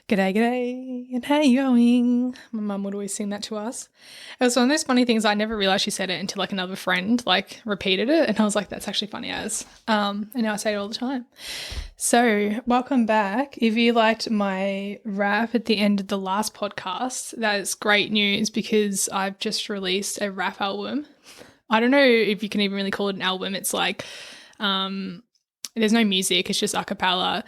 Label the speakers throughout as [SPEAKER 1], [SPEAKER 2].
[SPEAKER 1] G'day, g'day, and how you going? My mum would always sing that to us. It was one of those funny things I never realised she said it until like another friend like repeated it, and I was like, that's actually funny as. And now I say it all the time. So welcome back. If you liked my rap at the end of the last podcast, that is great news because I've just released a rap album. I don't know if you can even really call it an album. It's like there's no music, it's just a cappella.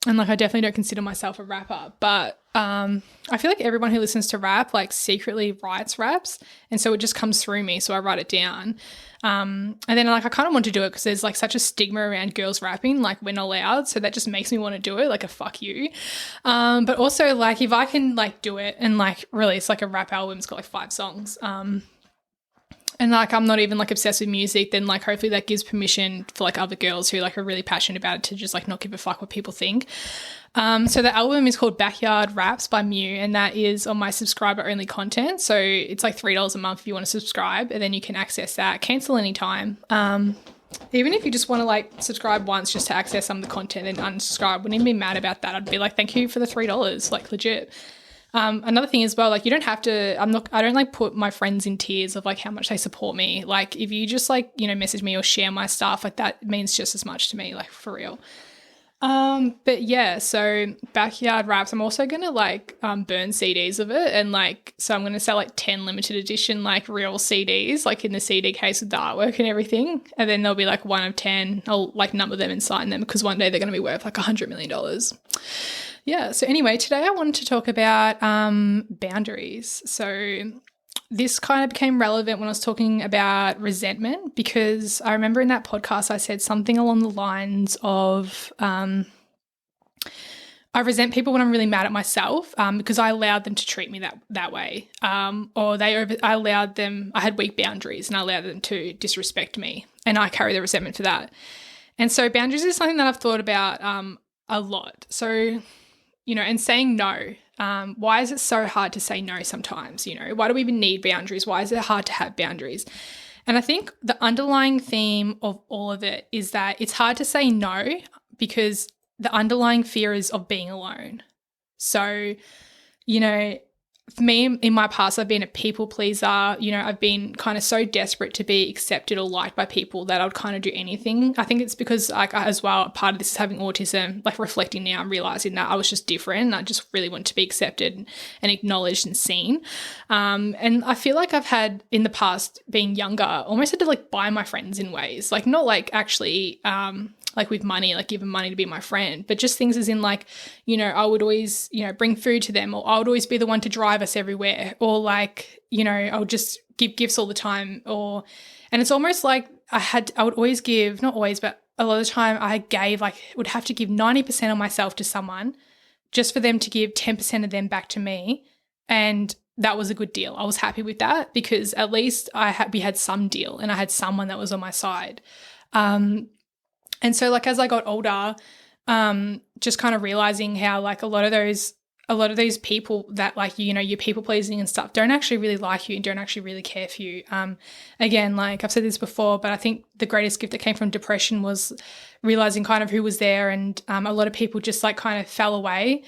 [SPEAKER 1] And like I definitely don't consider myself a rapper, but I feel like everyone who listens to rap like secretly writes raps, and so it just comes through me, so I write it down. And then like I kind of want to do it because there's like such a stigma around girls rapping, like we're not allowed, so that just makes me want to do it, like a fuck you. But also like if I can like do it and like release like a rap album, it's got like 5 songs, and like I'm not even like obsessed with music, then like hopefully that gives permission for like other girls who like are really passionate about it to just like not give a fuck what people think. So the album is called Backyard Raps by Mew, and that is on my subscriber only content. So it's like $3 a month if you want to subscribe, and then you can access that, cancel anytime. Even if you just want to like subscribe once just to access some of the content and unsubscribe, wouldn't even be mad about that. I'd be like, thank you for the $3, like legit. Another thing as well, like you don't have to, I don't like put my friends in tears of like how much they support me. Like if you just like, you know, message me or share my stuff, like that means just as much to me, like for real. But yeah, so Backyard Raps, I'm also going to like burn CDs of it, and like, so I'm going to sell like 10 limited edition like real CDs, like in the CD case with the artwork and everything. And then there'll be like 1 of 10, I'll like number them and sign them because one day they're going to be worth like $100 million. Yeah, so anyway, today I wanted to talk about boundaries. So this kind of became relevant when I was talking about resentment, because I remember in that podcast I said something along the lines of I resent people when I'm really mad at myself because I allowed them to treat me that way, or I had weak boundaries and I allowed them to disrespect me, and I carry the resentment for that. And so boundaries is something that I've thought about a lot. So, you know, and saying no. Why is it so hard to say no sometimes? You know, why do we even need boundaries? Why is it hard to have boundaries? And I think the underlying theme of all of it is that it's hard to say no because the underlying fear is of being alone. So, you know, for me, in my past, I've been a people pleaser. You know, I've been kind of so desperate to be accepted or liked by people that I would kind of do anything. I think it's because, like, as well, part of this is having autism, like reflecting now and realizing that I was just different. I just really want to be accepted and acknowledged and seen. And I feel like I've had in the past, being younger, almost had to like buy my friends in ways, like not like actually, like with money, like give them money to be my friend, but just things as in like, you know, I would always, you know, bring food to them, or I would always be the one to drive us everywhere, or like, you know, I would just give gifts all the time, and it's almost like I would always give, not always, but a lot of the time I would have to give 90% of myself to someone just for them to give 10% of them back to me. And that was a good deal. I was happy with that because at least we had some deal and I had someone that was on my side. And so like as I got older, just kind of realizing how like a lot of those people that like, you know, you're people pleasing and stuff don't actually really like you and don't actually really care for you. Again, like I've said this before, but I think the greatest gift that came from depression was realizing kind of who was there, and a lot of people just like kind of fell away.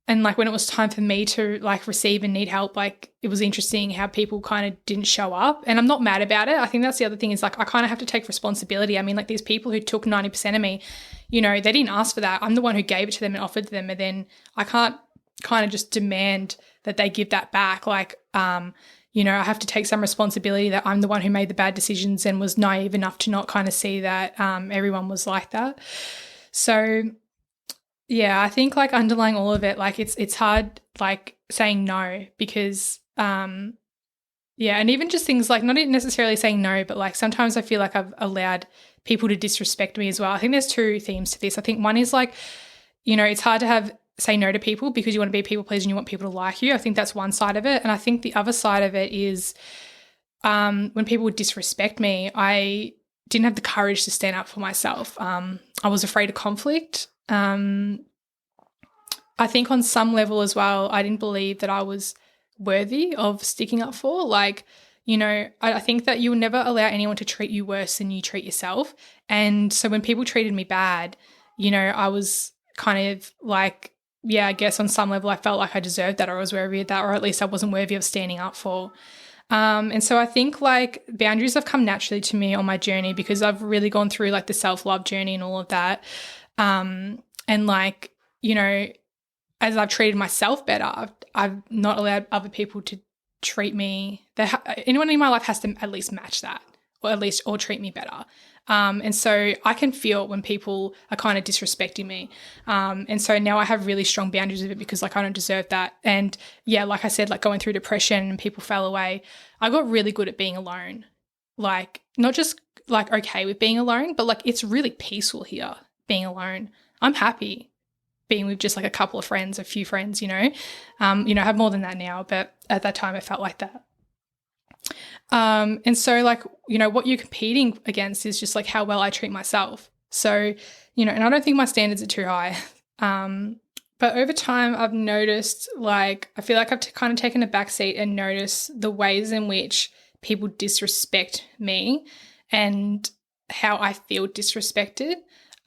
[SPEAKER 1] And like when it was time for me to like receive and need help, like it was interesting how people kind of didn't show up, and I'm not mad about it. I think that's the other thing is like I kind of have to take responsibility. I mean, like these people who took 90% of me, you know, they didn't ask for that. I'm the one who gave it to them and offered to them, and then I can't kind of just demand that they give that back. Like, you know, I have to take some responsibility that I'm the one who made the bad decisions and was naive enough to not kind of see that everyone was like that. So yeah, I think like underlying all of it, like it's hard like saying no because yeah, and even just things like not necessarily saying no, but like sometimes I feel like I've allowed people to disrespect me as well. I think there's 2 themes to this. I think one is like, you know, it's hard to say no to people because you want to be a people pleaser and you want people to like you. I think that's one side of it. And I think the other side of it is when people would disrespect me, I didn't have the courage to stand up for myself. I was afraid of conflict. I think on some level as well, I didn't believe that I was worthy of sticking up for. Like, you know, I think that you'll never allow anyone to treat you worse than you treat yourself. And so when people treated me bad, you know, I was kind of like, yeah, I guess on some level I felt like I deserved that, or I was worthy of that, or at least I wasn't worthy of standing up for. And so I think like boundaries have come naturally to me on my journey because I've really gone through like the self-love journey and all of that. And like, you know, as I've treated myself better, I've not allowed other people to treat me. Anyone in my life has to at least match that, or treat me better. And so I can feel when people are kind of disrespecting me. And so now I have really strong boundaries with it because like I don't deserve that. And yeah, like I said, like going through depression and people fell away, I got really good at being alone. Like not just like okay with being alone, but like it's really peaceful here being alone. I'm happy being with just like a couple of friends, a few friends, you know. I have more than that now, but at that time it felt like that. And so like, you know, what you're competing against is just like how well I treat myself. So, you know, and I don't think my standards are too high. But over time I've noticed like, I feel like I've kind of taken a back seat and noticed the ways in which people disrespect me and how I feel disrespected.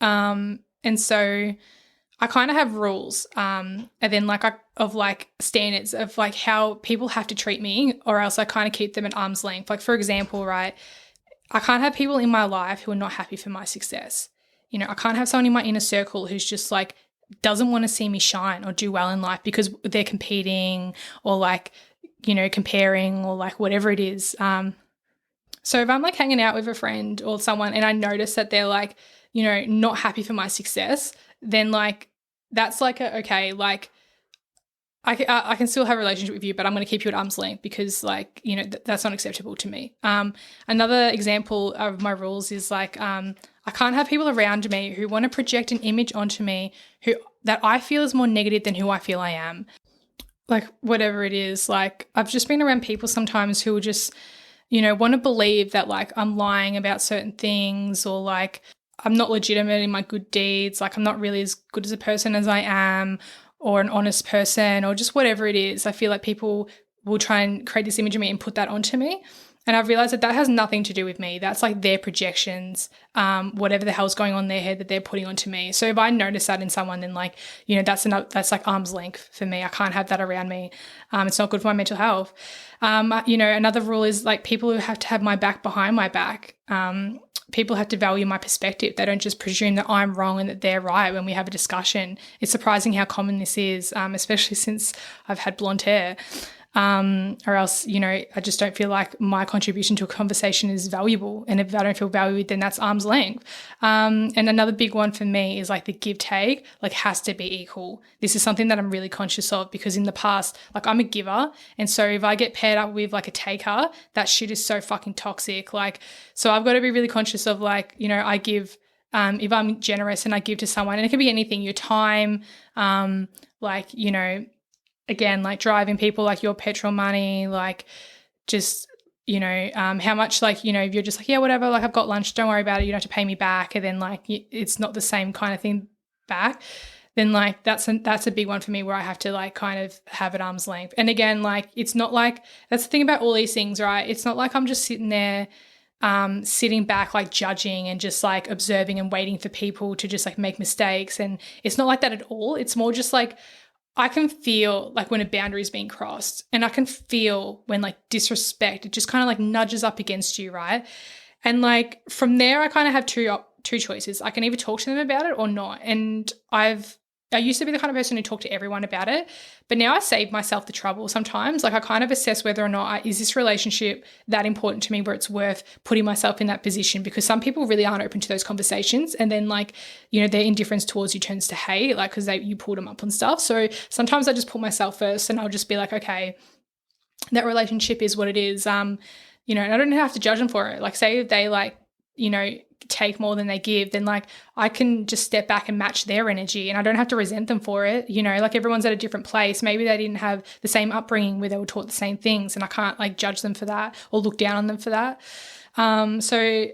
[SPEAKER 1] And so I kind of have rules, and then like of like standards of like how people have to treat me, or else I kind of keep them at arm's length. Like for example, right, I can't have people in my life who are not happy for my success. You know, I can't have someone in my inner circle who's just like doesn't want to see me shine or do well in life because they're competing or like, you know, comparing or like whatever it is. So if I'm like hanging out with a friend or someone and I notice that they're like, you know, not happy for my success, then like that's like okay, like I can still have a relationship with you, but I'm going to keep you at arm's length because like, you know, that's not acceptable to me. Another example of my rules is like I can't have people around me who want to project an image onto me that I feel is more negative than who I feel I am. Like whatever it is, like I've just been around people sometimes who will just, you know, want to believe that like I'm lying about certain things or like I'm not legitimate in my good deeds, like I'm not really as good as a person as I am, or an honest person, or just whatever it is. I feel like people will try and create this image of me and put that onto me. And I've realized that has nothing to do with me. That's like their projections, whatever the hell's going on in their head that they're putting onto me. So if I notice that in someone, then like, you know, that's like arm's length for me. I can't have that around me. It's not good for my mental health. You know, another rule is like people who have to have my back behind my back. People have to value my perspective. They don't just presume that I'm wrong and that they're right when we have a discussion. It's surprising how common this is, especially since I've had blonde hair. Or else, you know, I just don't feel like my contribution to a conversation is valuable. And if I don't feel valued, then that's arm's length. And another big one for me is like the give take, like has to be equal. This is something that I'm really conscious of because in the past, like I'm a giver. And so if I get paired up with like a taker, that shit is so fucking toxic. Like, so I've got to be really conscious of like, you know, I give, if I'm generous and I give to someone, and it can be anything, your time, like, you know, again, like driving people, like your petrol money, like just, you know, how much, like, you know, if you're just like, yeah, whatever, like I've got lunch, don't worry about it, you don't have to pay me back. And then like, it's not the same kind of thing back. Then like, that's a big one for me where I have to like kind of have at arm's length. And again, like, it's not like, that's the thing about all these things, right? It's not like I'm just sitting there, sitting back, like judging and just like observing and waiting for people to just like make mistakes. And it's not like that at all. It's more just like, I can feel like when a boundary is being crossed, and I can feel when like disrespect, it just kind of like nudges up against you, right? And like from there, I kind of have two choices. I can either talk to them about it or not. And I used to be the kind of person who talked to everyone about it, but now I save myself the trouble sometimes. Like I kind of assess whether or not is this relationship that important to me where it's worth putting myself in that position, because some people really aren't open to those conversations. And then like, you know, their indifference towards you turns to hate, like because you pulled them up on stuff. So sometimes I just put myself first and I'll just be like, okay, that relationship is what it is. You know, and I don't have to judge them for it. Like say if they like, you know, take more than they give, then like I can just step back and match their energy, and I don't have to resent them for it. You know, like everyone's at a different place. Maybe they didn't have the same upbringing where they were taught the same things, and I can't like judge them for that or look down on them for that. So,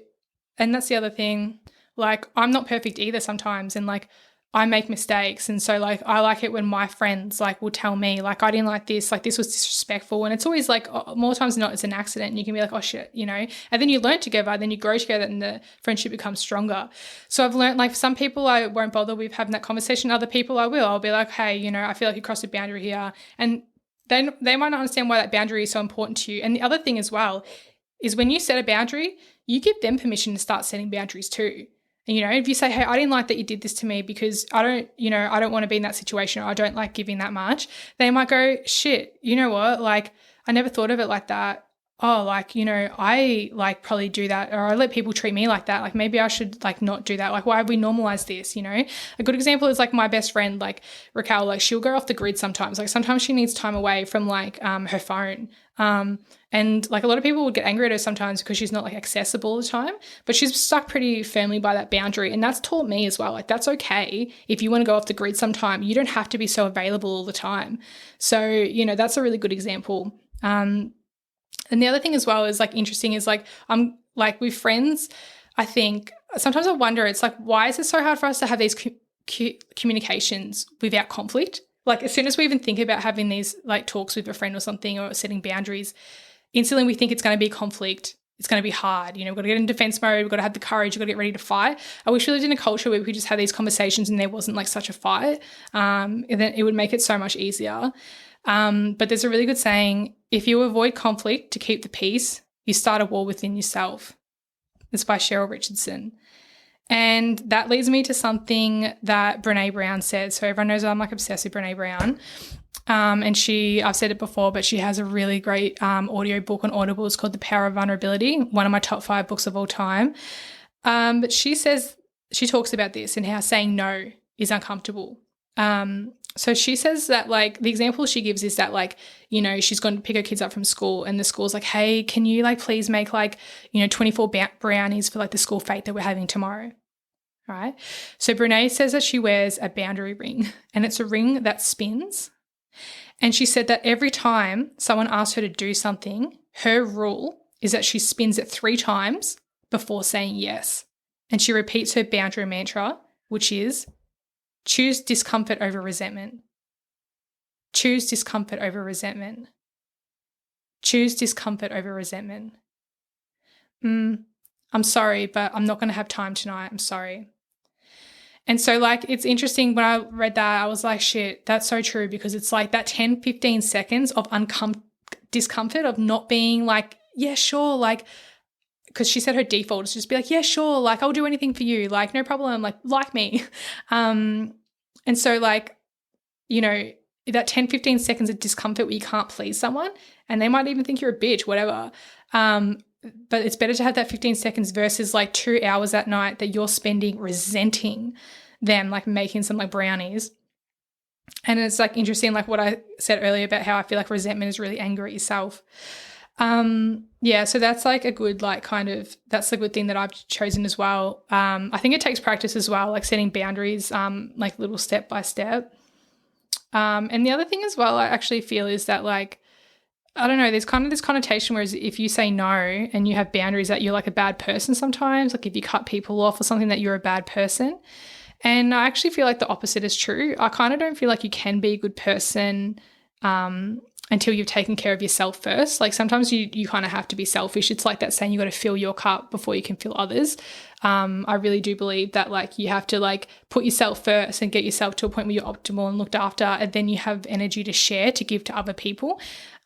[SPEAKER 1] and that's the other thing. Like I'm not perfect either sometimes, and like I make mistakes. And so like, I like it when my friends like will tell me like, I didn't like this was disrespectful. And it's always like more times than not, it's an accident. And you can be like, oh shit, you know, and then you learn together, then you grow together and the friendship becomes stronger. So I've learned like for some people I won't bother with having that conversation. Other people I will. I'll be like, hey, you know, I feel like you crossed a boundary here. And then they might not understand why that boundary is so important to you. And the other thing as well is when you set a boundary, you give them permission to start setting boundaries too. And, you know, if you say, hey, I didn't like that you did this to me because I don't want to be in that situation, or I don't like giving that much, they might go, shit, you know what? Like, I never thought of it like that. Oh, like, you know, I like probably do that, or I let people treat me like that. Like maybe I should like not do that. Like why have we normalized this, you know? A good example is like my best friend, like Raquel, like she'll go off the grid sometimes. Like sometimes she needs time away from like her phone. And like a lot of people would get angry at her sometimes because she's not like accessible all the time, but she's stuck pretty firmly by that boundary. And that's taught me as well. Like that's okay. If you want to go off the grid sometime, you don't have to be so available all the time. So, you know, that's a really good example. And the other thing as well is like interesting is like, I'm like with friends, I think sometimes I wonder, it's like, why is it so hard for us to have these communications without conflict? Like as soon as we even think about having these like talks with a friend or something or setting boundaries, instantly we think it's going to be conflict. It's going to be hard. You know, we've got to get in defense mode. We've got to have the courage. We've got to get ready to fight. I wish we lived in a culture where we could just have these conversations and there wasn't like such a fight. And then it would make it so much easier. But there's a really good saying, if you avoid conflict to keep the peace, you start a war within yourself. It's by Cheryl Richardson. And that leads me to something that Brené Brown said. So everyone knows I'm like obsessed with Brené Brown. And I've said it before, but she has a really great audio book on Audible. It's called The Power of Vulnerability, one of my top 5 books of all time. But she talks about this and how saying no is uncomfortable. So she says that like the example she gives is that like, you know, she's going to pick her kids up from school and the school's like, hey, can you like please make like, you know, 24 brownies for like the school fete that we're having tomorrow. All right. So Brene says that she wears a boundary ring and it's a ring that spins. And she said that every time someone asks her to do something, her rule is that she spins it 3 times before saying yes. And she repeats her boundary mantra, which is choose discomfort over resentment. Choose discomfort over resentment. Choose discomfort over resentment. I'm sorry, but I'm not going to have time tonight. I'm sorry. And so like it's interesting when I read that, I was like, shit, that's so true, because it's like that 10, 15 seconds of discomfort of not being like, yeah, sure, like, because she said her default is just be like, yeah, sure, like I'll do anything for you, like no problem, like me. And so like, you know, that 10, 15 seconds of discomfort where you can't please someone and they might even think you're a bitch, whatever. But it's better to have that 15 seconds versus like 2 hours that night that you're spending resenting them, like making some like brownies. And it's like interesting, like what I said earlier about how I feel like resentment is really anger at yourself. Yeah, so that's like a good like kind of, that's the good thing that I've chosen as well. I think it takes practice as well, like setting boundaries, like little step by step. And the other thing as well I actually feel is that like, I don't know, there's kind of this connotation whereas if you say no and you have boundaries that you're like a bad person sometimes, like if you cut people off or something that you're a bad person. And I actually feel like the opposite is true. I kind of don't feel like you can be a good person until you've taken care of yourself first. Like sometimes you kind of have to be selfish. It's like that saying you got to fill your cup before you can fill others. I really do believe that like you have to like put yourself first and get yourself to a point where you're optimal and looked after, and then you have energy to share, to give to other people.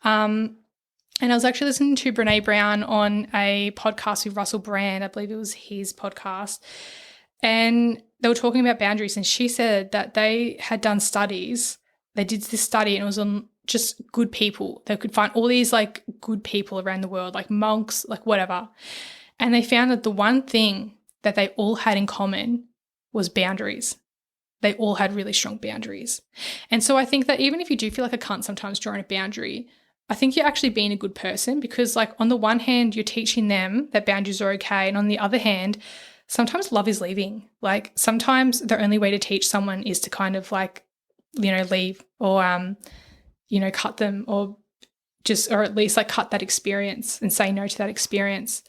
[SPEAKER 1] And I was actually listening to Brené Brown on a podcast with Russell Brand. I believe it was his podcast. And they were talking about boundaries, and she said that they had done studies. They did this study and it was on just good people. They could find all these like good people around the world, like monks, like whatever. And they found that the one thing that they all had in common was boundaries. They all had really strong boundaries. And so I think that even if you do feel like a cunt sometimes drawing a boundary, I think you're actually being a good person, because like on the one hand, you're teaching them that boundaries are okay. And on the other hand, sometimes love is leaving. Like sometimes the only way to teach someone is to kind of like, you know, leave or, you know, cut them or at least like cut that experience and say no to that experience.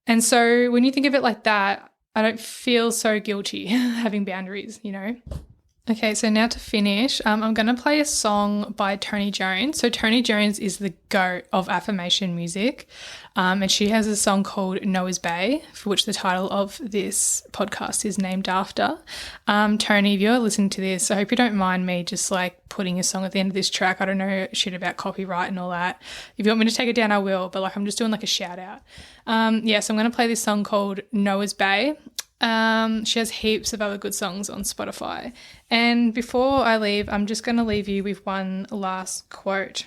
[SPEAKER 1] And so when you think of it like that, I don't feel so guilty having boundaries, you know. Okay, so now to finish, I'm going to play a song by Toni Jones. So Toni Jones is the GOAT of affirmation music, and she has a song called Noah's Bay, for which the title of this podcast is named after. Toni, if you're listening to this, I hope you don't mind me just like putting a song at the end of this track. I don't know shit about copyright and all that. If you want me to take it down, I will, but like I'm just doing like a shout out. So I'm going to play this song called Noah's Bay. She has heaps of other good songs on Spotify. And before I leave, I'm just going to leave you with one last quote.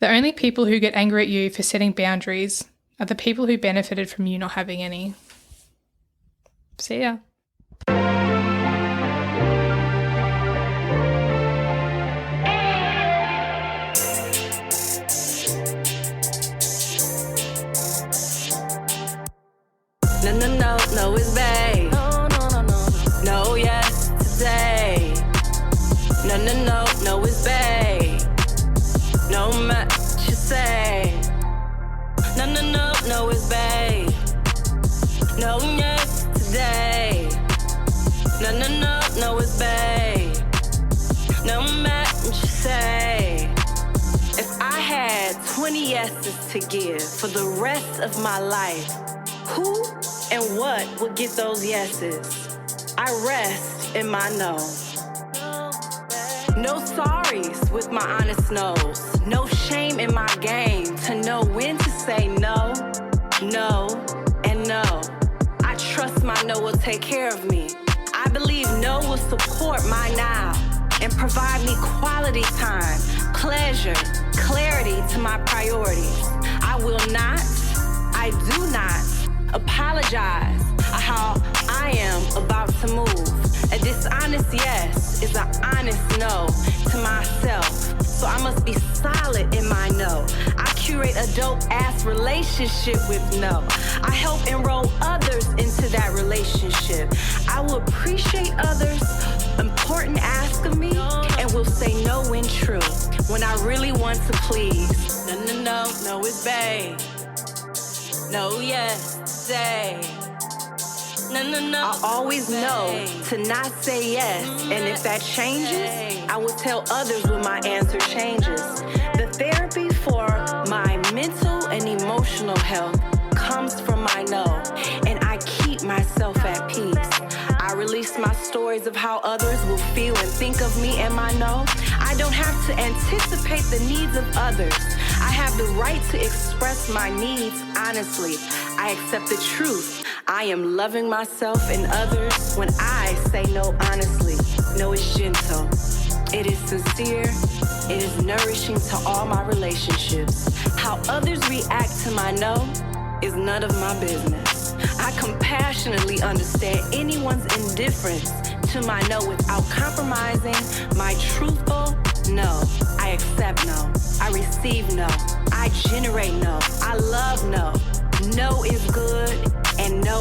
[SPEAKER 1] The only people who get angry at you for setting boundaries are the people who benefited from you not having any. See ya.
[SPEAKER 2] No, it's babe. No, yes, today. No, it's babe. No match you say. No, it's babe. No, yes, today. No, it's babe. No match you say. If I had 20 yeses to give for the rest of my life, who and what would get those yeses? I rest in my no. No sorries with my honest no's. No shame in my game to know when to say no, no, and no. I trust my no will take care of me. I believe no will support my now and provide me quality time, pleasure, clarity to my priorities. I will not, I do not apologize how I am about to move. A dishonest yes is an honest no to myself. So I must be solid in my no. I curate a dope-ass relationship with no. I help enroll others into that relationship. I will appreciate others' important ask of me and will say no when true. When I really want to please. No, it's babe. No, yes, say. I always know to not say yes, and if that changes, I will tell others when my answer changes. The therapy for my mental and emotional health comes from my no, and I keep myself at peace. I release my stories of how others will feel and think of me and my no. I don't have to anticipate the needs of others. I have the right to express my needs honestly. I accept the truth. I am loving myself and others when I say no honestly. No is gentle. It is sincere. It is nourishing to all my relationships. How others react to my no is none of my business. I compassionately understand anyone's indifference to my no without compromising my truthful no. I accept no. I receive no. I generate no. I love no. No is good and no